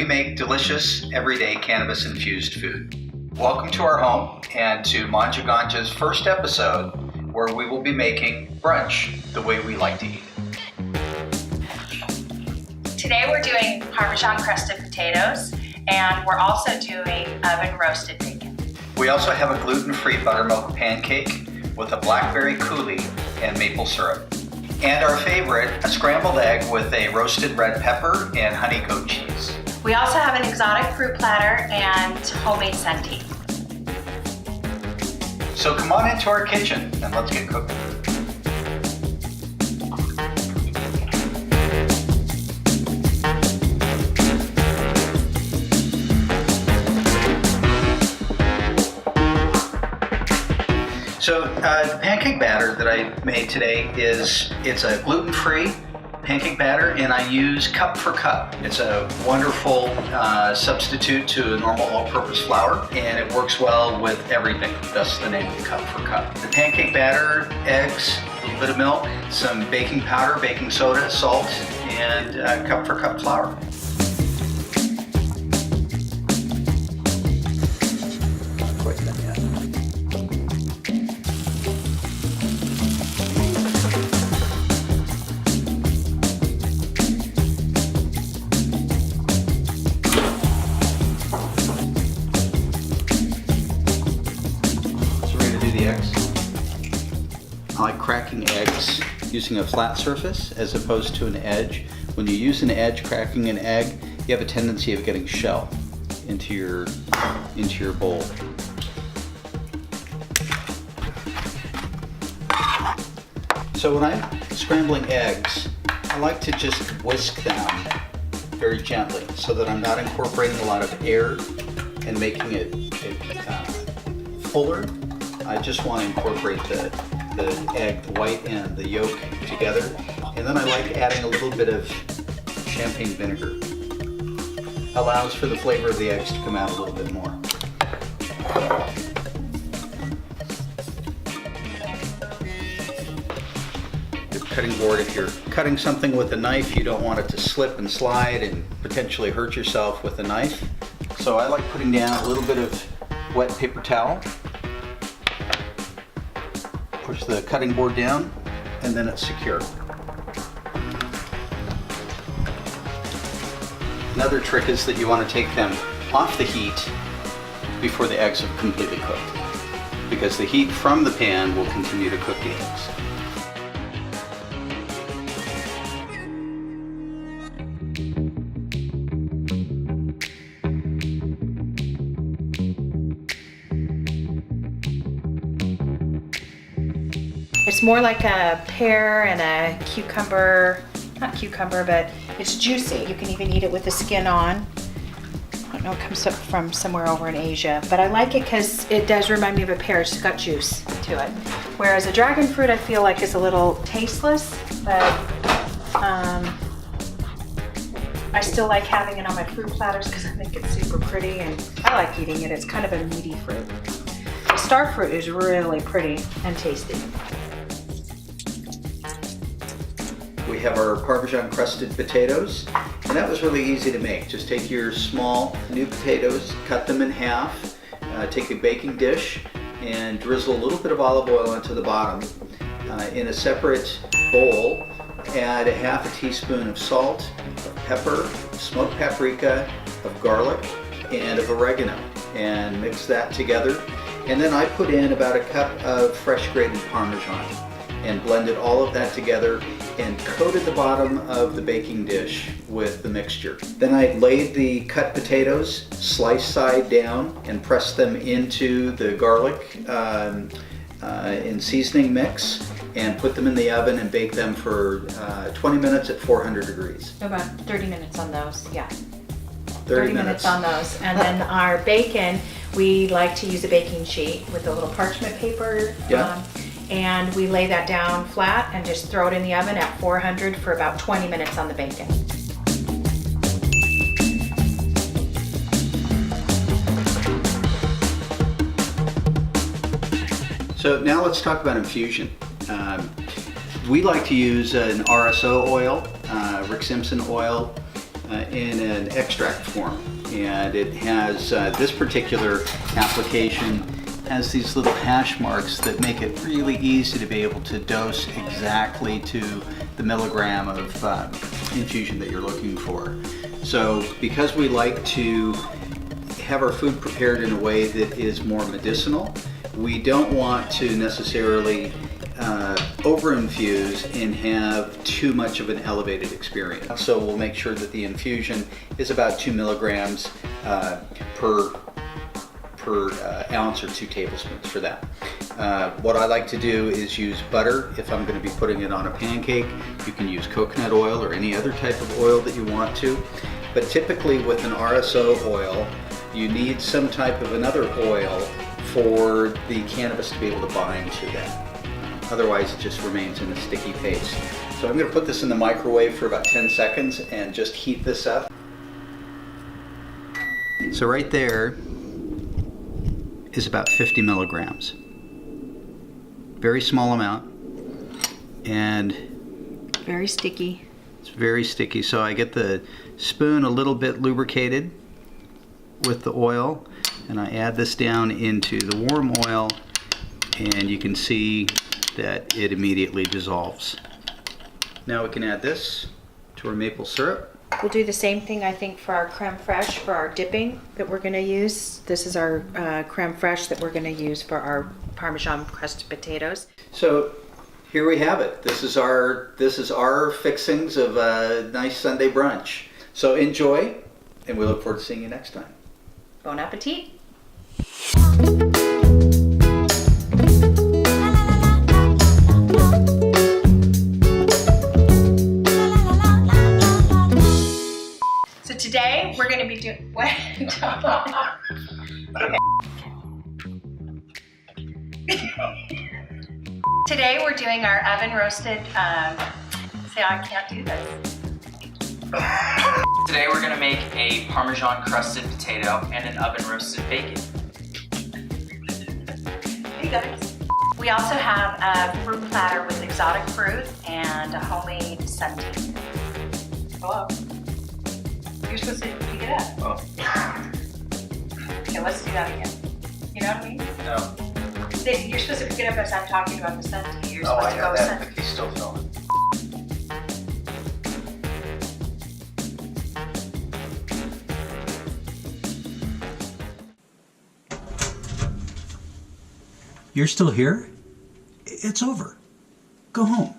we make delicious, everyday cannabis-infused food. Welcome to our home and to Mangia Ghanja's first episode, where we will be making brunch the way we like to eat. Today we're doing Parmesan crusted potatoes, and we're also doing oven roasted bacon. We also have a gluten-free buttermilk pancake with a blackberry coulis and maple syrup. And our favorite, a scrambled egg with a roasted red pepper and honey goat cheese. We also have an exotic fruit platter and homemade senti. So come on into our kitchen and let's get cooking. So the pancake batter that I made today it's a gluten-free pancake batter, and I use cup for cup. It's a wonderful substitute to a normal all-purpose flour, and it works well with everything. That's the name of the cup for cup. The pancake batter, eggs, a little bit of milk, some baking powder, baking soda, salt, and cup for cup flour. Not quite done yet. I like cracking eggs using a flat surface as opposed to an edge. When you use an edge cracking an egg, you have a tendency of getting shell into your bowl. So when I'm scrambling eggs, I like to just whisk them very gently so that I'm not incorporating a lot of air and making it fuller. I just want to incorporate the egg, the white and the yolk together. And then I like adding a little bit of champagne vinegar. Allows for the flavor of the eggs to come out a little bit more. Your cutting board, if you're cutting something with a knife, you don't want it to slip and slide and potentially hurt yourself with a knife. So I like putting down a little bit of wet paper towel. Push the cutting board down, and then it's secure. Another trick is that you want to take them off the heat before the eggs have completely cooked, because the heat from the pan will continue to cook the eggs. It's more like a pear and a cucumber, not cucumber, but it's juicy. You can even eat it with the skin on. I don't know, it comes up from somewhere over in Asia, but I like it because it does remind me of a pear. It's got juice to it. Whereas a dragon fruit I feel like is a little tasteless, but I still like having it on my fruit platters because I think it's super pretty and I like eating it. It's kind of a meaty fruit. The star fruit is really pretty and tasty. We have our Parmesan crusted potatoes, and that was really easy to make. Just take your small new potatoes, cut them in half, take a baking dish and drizzle a little bit of olive oil onto the bottom. In a separate bowl, add a half a teaspoon of salt, of pepper, smoked paprika, of garlic, and of oregano, and mix that together. And then I put in about a cup of fresh grated Parmesan and blended all of that together and coated the bottom of the baking dish with the mixture. Then I laid the cut potatoes sliced side down and pressed them into the garlic and seasoning mix and put them in the oven and bake them for 20 minutes at 400 degrees. About 30 minutes on those, yeah. 30 minutes on those. And then our bacon, we like to use a baking sheet with a little parchment paper. Yeah. And we lay that down flat and just throw it in the oven at 400 for about 20 minutes on the bacon. So now let's talk about infusion. We like to use an RSO oil, Rick Simpson oil, in an extract form. And it has, this particular application has these little hash marks that make it really easy to be able to dose exactly to the milligram of infusion that you're looking for. So because we like to have our food prepared in a way that is more medicinal, we don't want to necessarily over-infuse and have too much of an elevated experience. So we'll make sure that the infusion is about 2 milligrams per ounce or 2 tablespoons for that. What I like to do is use butter if I'm going to be putting it on a pancake. You can use coconut oil or any other type of oil that you want to. But typically with an RSO oil, you need some type of another oil for the cannabis to be able to bind to that. Otherwise it just remains in a sticky paste. So I'm going to put this in the microwave for about 10 seconds and just heat this up. So right there is about 50 milligrams. Very small amount, and Very sticky. it's very sticky. So I get the spoon a little bit lubricated with the oil, and I add this down into the warm oil, and you can see that it immediately dissolves. Now we can add this to our maple syrup. We'll do the same thing, I think, for our creme fraiche for our dipping that we're going to use. This is our creme fraiche that we're going to use for our Parmesan crusted potatoes. So here we have it. This is our fixings of a nice Sunday brunch. So enjoy, and we look forward to seeing you next time. Bon appetit! So today we're going to be doing what? Okay. Today we're doing our oven roasted. Say I can't do this. Today we're gonna make a Parmesan crusted potato and an oven roasted bacon. Hey guys. We also have a fruit platter with exotic fruit and a homemade sundae. Hello. You're supposed to pick it up. Oh. Okay, let's do that again. You know what I mean? No. You're supposed to pick it up as I'm talking about the sundae. You're Oh, supposed I to got go that, sundae. but he's still filming. You're still here? It's over. Go home.